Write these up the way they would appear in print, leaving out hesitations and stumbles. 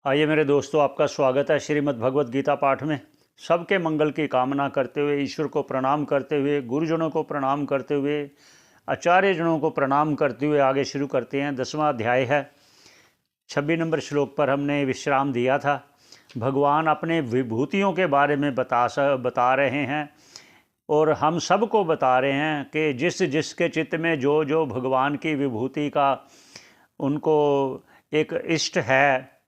आइए मेरे दोस्तों, आपका स्वागत है श्रीमद् भगवत गीता पाठ में। सबके मंगल की कामना करते हुए, ईश्वर को प्रणाम करते हुए, गुरुजनों को प्रणाम करते हुए, आचार्यजनों को प्रणाम करते हुए आगे शुरू करते हैं। 10वां अध्याय है। 26 नंबर श्लोक पर हमने विश्राम दिया था। भगवान अपने विभूतियों के बारे में बता रहे हैं और हम सबको बता रहे हैं कि जिसके चित्त में जो जो भगवान की विभूति का उनको एक इष्ट है,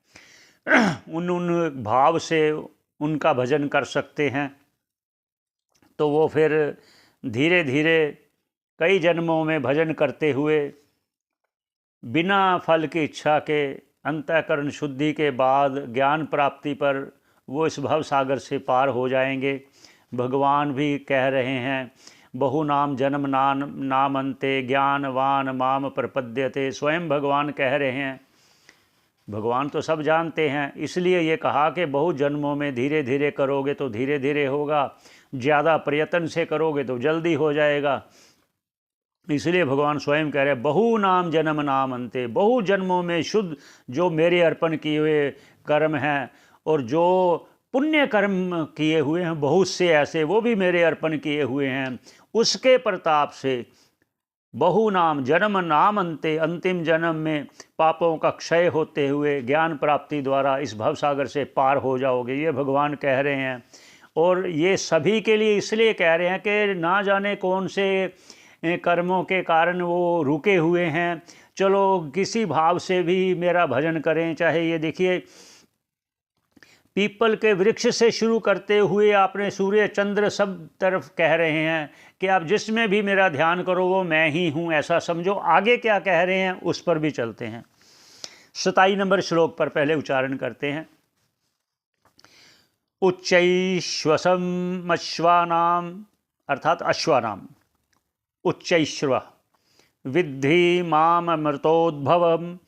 उन भाव से उनका भजन कर सकते हैं, तो वो फिर धीरे धीरे कई जन्मों में भजन करते हुए बिना फल की इच्छा के अंतःकरण शुद्धि के बाद ज्ञान प्राप्ति पर वो इस भव सागर से पार हो जाएंगे। भगवान भी कह रहे हैं, बहु नाम जन्म नाम अंते ज्ञानवान माम प्रपद्यते। स्वयं भगवान कह रहे हैं। भगवान तो सब जानते हैं, इसलिए ये कहा कि बहु जन्मों में धीरे धीरे करोगे तो धीरे धीरे होगा, ज़्यादा प्रयत्न से करोगे तो जल्दी हो जाएगा। इसलिए भगवान स्वयं कह रहे हैं, बहु नाम जन्म नाम अंते। बहु जन्मों में शुद्ध जो मेरे अर्पण किए हुए कर्म हैं और जो पुण्य कर्म किए हुए हैं, बहुत से ऐसे वो भी मेरे अर्पण किए हुए हैं, उसके प्रताप से बहु नाम जन्म नाम अंते, अंतिम जन्म में पापों का क्षय होते हुए ज्ञान प्राप्ति द्वारा इस भवसागर से पार हो जाओगे। ये भगवान कह रहे हैं। और ये सभी के लिए इसलिए कह रहे हैं कि ना जाने कौन से कर्मों के कारण वो रुके हुए हैं। चलो किसी भाव से भी मेरा भजन करें। चाहे ये देखिए, पीपल के वृक्ष से शुरू करते हुए आपने सूर्य चंद्र सब तरफ कह रहे हैं कि आप जिसमें भी मेरा ध्यान करो वो मैं ही हूँ, ऐसा समझो। आगे क्या कह रहे हैं उस पर भी चलते हैं। 27 नंबर श्लोक पर पहले उच्चारण करते हैं। उच्चैश्वसम अश्वानाम, अर्थात अश्वानाम। उच्चैश्व विद्धि माम अमृतोद्भवम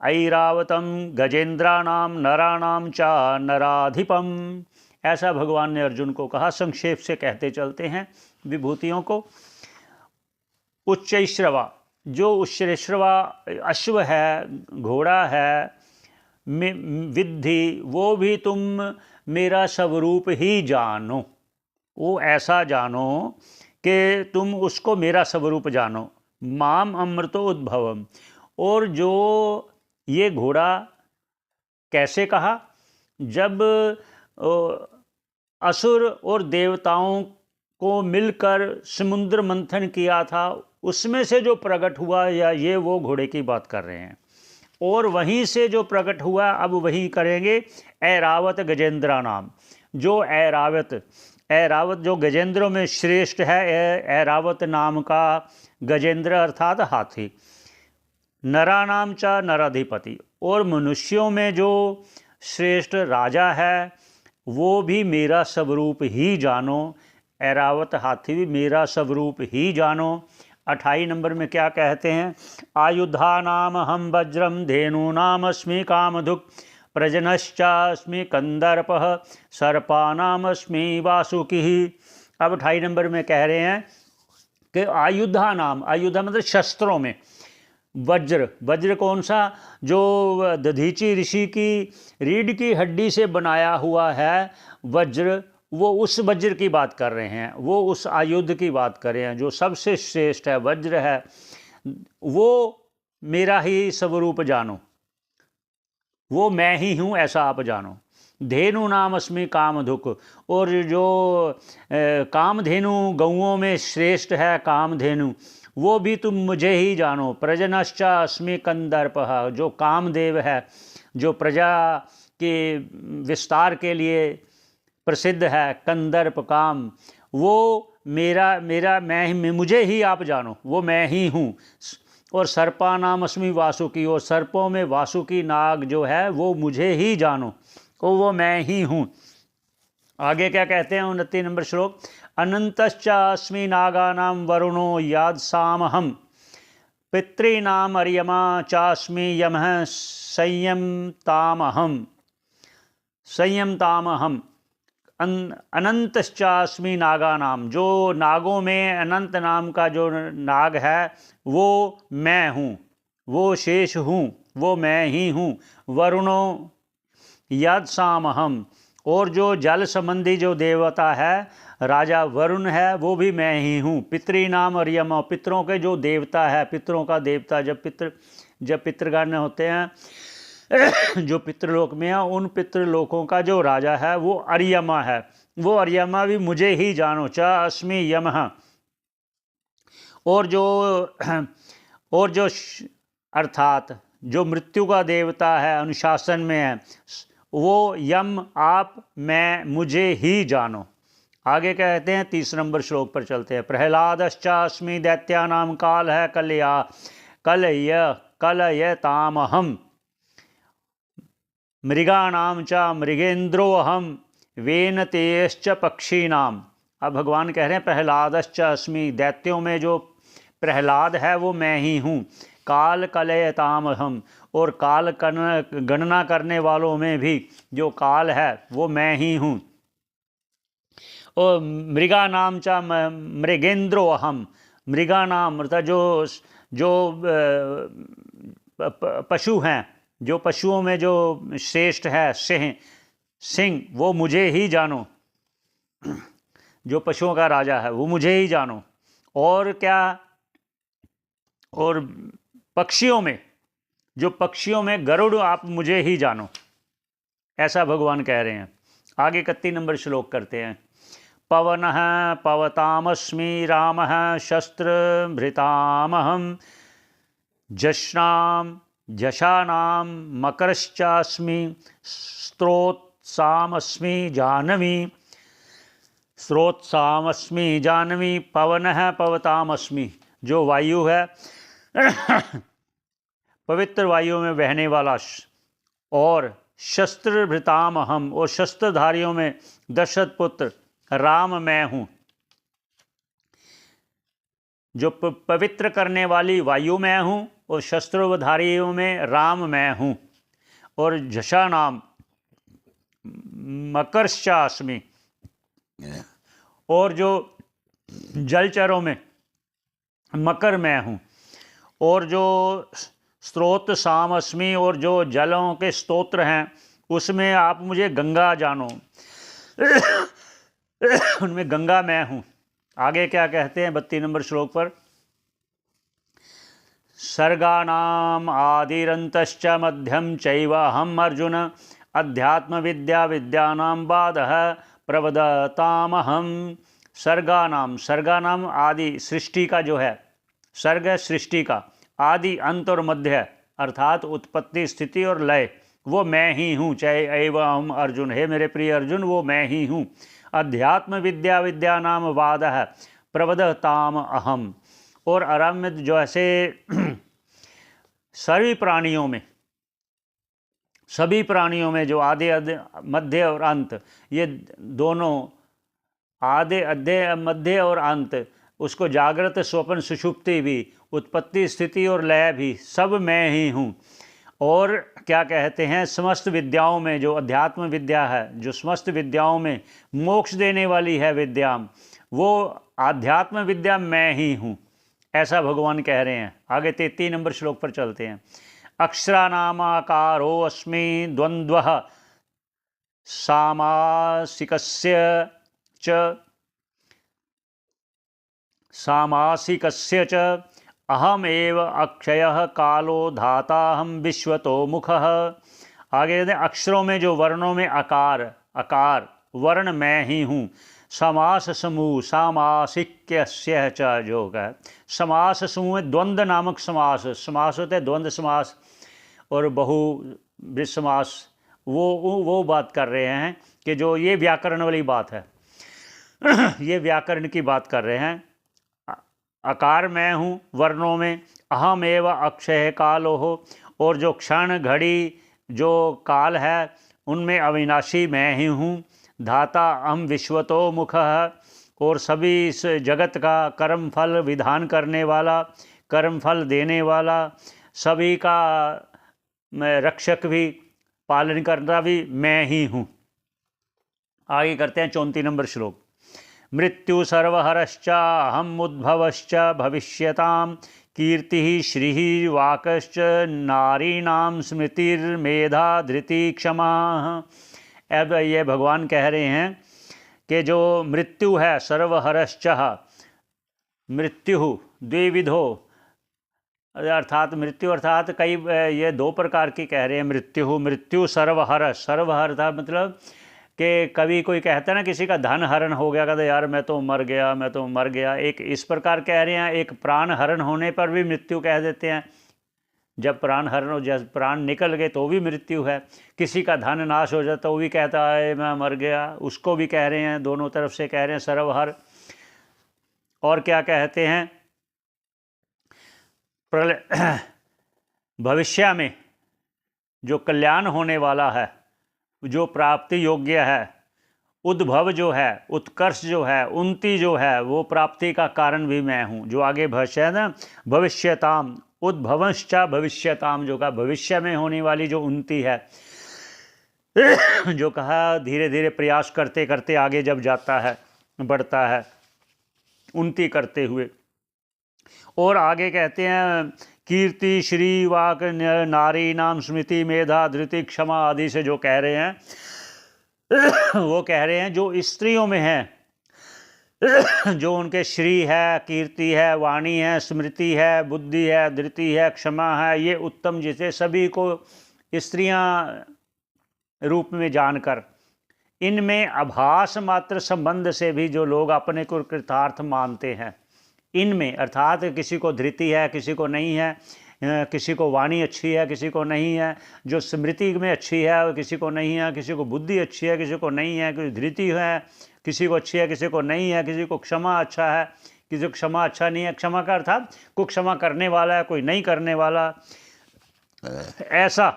ऐरावतम गजेंद्राणाम नराणाम चा नराधिपम। ऐसा भगवान ने अर्जुन को कहा। संक्षेप से कहते चलते हैं विभूतियों को। उच्चैश्रवा, जो उच्चैश्रवा अश्व है, घोड़ा है, विद्धि, वो भी तुम मेरा स्वरूप ही जानो। वो ऐसा जानो कि तुम उसको मेरा स्वरूप जानो। माम अमृतोद्भवम। और जो ये घोड़ा कैसे कहा, जब असुर और देवताओं को मिलकर समुद्र मंथन किया था, उसमें से जो प्रकट हुआ, या ये वो घोड़े की बात कर रहे हैं। और वहीं से जो प्रकट हुआ, अब वहीं करेंगे। ऐरावत गजेंद्रा नाम, जो ऐरावत जो गजेंद्रों में श्रेष्ठ है, ऐरावत नाम का गजेंद्र अर्थात हाथी। नरानाम चा नराधिपति, और मनुष्यों में जो श्रेष्ठ राजा है वो भी मेरा स्वरूप ही जानो। ऐरावत हाथी भी मेरा स्वरूप ही जानो। 28 नंबर में क्या कहते हैं। आयुधा नाम हम वज्रम धेनु नाम अस्मि कामधुक् प्रजनश्चास्मि कंदर्पः सर्पानाम अस्मि वासुकी। अब 28 नंबर में कह रहे हैं कि आयुधा नाम, आयुधा मतलब शस्त्रों में। वज्र कौन सा, जो दधीची ऋषि की रीढ़ की हड्डी से बनाया हुआ है वज्र, वो उस वज्र की बात कर रहे हैं। वो उस आयुध की बात कर रहे हैं जो सबसे श्रेष्ठ है, वज्र है। वो मेरा ही स्वरूप जानो, वो मैं ही हूँ, ऐसा आप जानो। धेनु नाम अस्मि कामधुक्, और जो कामधेनु गौओं में श्रेष्ठ है कामधेनु, वो भी तुम मुझे ही जानो। प्रजनश्चा अस्मि कंदर्पः, जो कामदेव है, जो प्रजा के विस्तार के लिए प्रसिद्ध है, कंदर्प काम, वो मेरा मैं मुझे ही आप जानो, वो मैं ही हूँ। और सर्पा नाम अस्मि वासुकी, और सर्पों में वासुकी नाग जो है वो मुझे ही जानो, वो मैं ही हूँ। आगे क्या कहते हैं 29 नंबर श्लोक। अनंतश्चास्मि नागानाम वरुणो यादसामहम पितॄणाम अर्यमा चास्मि यमः संयमतामहम। अनंतश्चास्मि नागानाम, जो नागों में अनंत नाम का जो नाग है वो मैं हूँ, वो शेष हूँ, वो मैं ही हूँ। वरुणों यद सामहम, और जो जल संबंधी जो देवता है राजा वरुण है वो भी मैं ही हूँ। पितृनाम और यम, पितरों के जो देवता है, पितरों का देवता, जब पितृगण होते हैं जो पितृलोक में है, उन पितृलोकों का जो राजा है वो अर्यमा है। वो अर्यमा भी मुझे ही जानो, च अस्मि यमः। और जो अर्थात जो मृत्यु का देवता है, अनुशासन में है, वो यम आप, मैं, मुझे ही जानो। आगे कहते हैं 30 नंबर श्लोक पर चलते हैं। प्रहलादश्चास्मि दैत्यानाम काल है कलयतामहम, मृगाणाम च मृगेन्द्रोऽहम, वेनतेश्च पक्षीनाम। अब भगवान कह रहे हैं प्रहलादश्चास्मि, दैत्यों में जो प्रहलाद है वो मैं ही हूँ। काल कलयतामहम, और काल गणना करने वालों में भी जो काल है वो मैं ही हूँ। और मृगा नाम चा मृगेंद्रो अहम, मृगा नाम अर्थात जो पशु हैं, जो पशुओं में जो श्रेष्ठ है सिंह, वो मुझे ही जानो। जो पशुओं का राजा है वो मुझे ही जानो। और क्या, और पक्षियों में गरुड़ आप मुझे ही जानो, ऐसा भगवान कह रहे हैं। आगे 31 नंबर श्लोक करते हैं। पवनः पवतामस्मि रामः शस्त्रभृतामहं, जशानां मकरश्चास्मि, स्रोतसामस्मि जानवी। पवनः पवतामस्मि, जो वायु है पवित्र वायु में बहने वाला, और शस्त्रभृतामहम, और शस्त्रधारियों में दशरथ पुत्र राम मैं हूँ। जो पवित्र करने वाली वायु मैं हूँ, और शस्त्रधारियों में राम मैं हूँ। और झषा नाम मकरश्चास्मि, और जो जलचरों में मकर मैं हूँ। और जो स्रोत सामस्मि, और जो जलों के स्तोत्र हैं उसमें आप मुझे गंगा जानो, उनमें गंगा मैं हूँ। आगे क्या कहते हैं 32 नंबर श्लोक पर। सर्गानाम आदिरंतश्च मध्यम चैव अहम अर्जुन, अध्यात्म विद्या विद्यानाम बाधः प्रवदतामहम। सर्गानाम आदि, सृष्टि का जो है, सर्ग सृष्टि का, आदि अंत और मध्य अर्थात उत्पत्ति स्थिति और लय, वो मैं ही हूँ। चाहे एवं अर्जुन, हे मेरे प्रिय अर्जुन, वो मैं ही हूँ। अध्यात्म विद्या विद्यानाम वादः प्रवदताम अहम। और आराम में जो ऐसे सभी प्राणियों में जो आदि मध्य और अंत, ये दोनों आदि अध्य मध्य और अंत, उसको जागृत स्वप्न सुषुप्ति भी, उत्पत्ति स्थिति और लय भी, सब मैं ही हूँ। और क्या कहते हैं, समस्त विद्याओं में जो अध्यात्म विद्या है, जो समस्त विद्याओं में मोक्ष देने वाली है विद्या, वो आध्यात्म विद्या मैं ही हूँ, ऐसा भगवान कह रहे हैं। आगे 33 नंबर श्लोक पर चलते हैं। अक्षरानामाकारो अस्मि द्वंद्वः सामासिकस्य च अहमेव अक्षयः कालो धाताहम विश्वतो मुखः। आगे अक्षरों में जो वर्णों में आकार वर्ण मैं ही हूँ। समास समूह सामासिक्यस्य च जो है, समास समूह में द्वंद्व नामक समास होते हैं, द्वंद्व समास और बहु समास, वो बात कर रहे हैं कि जो ये व्याकरण वाली बात है ये व्याकरण की बात कर रहे हैं। आकार मैं हूँ वर्णों में, अहम एव अक्षय कालो हो, और जो क्षण घड़ी जो काल है उनमें अविनाशी मैं ही हूँ। धाता अहम विश्वतो मुखः, और सभी इस जगत का कर्म फल विधान करने वाला, कर्म फल देने वाला, सभी का मैं रक्षक भी, पालन करना भी मैं ही हूँ। आगे करते हैं 34 नंबर श्लोक। मृत्यु सर्वहरश्च अहम उद्भवश्च भविष्यताम कीर्ति श्री वाकश्च नारीणाम स्मृतिर्मेधा धृति क्षमा। अब ये भगवान कह रहे हैं कि जो मृत्यु है सर्वहरश्च, मृत्यु द्विविधो, अर्थात मृत्यु अर्थात कई ये दो प्रकार की कह रहे हैं। मृत्यु सर्वहर, सर्वहर था मतलब कि कभी कोई कहता है ना किसी का धन हरण हो गया, कहते यार मैं तो मर गया, मैं तो मर गया, एक इस प्रकार कह रहे हैं। एक प्राण हरण होने पर भी मृत्यु कह देते हैं, जब प्राण हरण हो, जब प्राण निकल गए तो भी मृत्यु है। किसी का धन नाश हो जाता तो वो भी कहता है मैं मर गया, उसको भी कह रहे हैं, दोनों तरफ से कह रहे हैं सर्वहर। और क्या कहते हैं, भविष्य में जो कल्याण होने वाला है, जो प्राप्ति योग्य है, उद्भव जो है, उत्कर्ष जो है, उन्नति जो है, वो प्राप्ति का कारण भी मैं हूँ। जो आगे भविष्य है ना, भविष्यताम उद्भवश्च भविष्यताम, जो कहा भविष्य में होने वाली जो उन्नति है, जो कहा धीरे धीरे प्रयास करते करते आगे जब जाता है, बढ़ता है उन्नति करते हुए। और आगे कहते हैं कीर्ति श्री वाक नारी नाम स्मृति मेधा धृति क्षमा आदि से जो कह रहे हैं वो कह रहे हैं जो स्त्रियों में है, जो उनके श्री है, कीर्ति है, वाणी है, स्मृति है, बुद्धि है, धृति है, क्षमा है, ये उत्तम जिसे सभी को स्त्रियां रूप में जानकर इनमें आभास मात्र संबंध से भी जो लोग अपने को कृतार्थ मानते हैं, इनमें अर्थात किसी को धृति है, किसी को नहीं है, किसी को वाणी अच्छी है, किसी को नहीं है, जो स्मृति में अच्छी है किसी को नहीं है, किसी को बुद्धि अच्छी है, किसी को नहीं है, किसी धृति है, किसी को अच्छी है, किसी को नहीं है, किसी को क्षमा अच्छा है, किसी को क्षमा अच्छा नहीं है। क्षमा का अर्थात कोई क्षमा करने वाला है, कोई नहीं करने वाला, ऐसा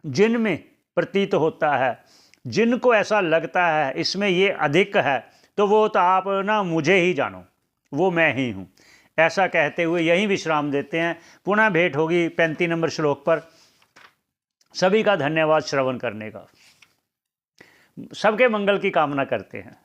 जिनमें प्रतीत होता है, जिनको ऐसा लगता है इसमें ये अधिक है, तो वो तो आप ना मुझे ही जानो, वो मैं ही हूँ, ऐसा कहते हुए यहीं विश्राम देते हैं। पुनः भेंट होगी 35 नंबर श्लोक पर। सभी का धन्यवाद श्रवण करने का, सबके मंगल की कामना करते हैं।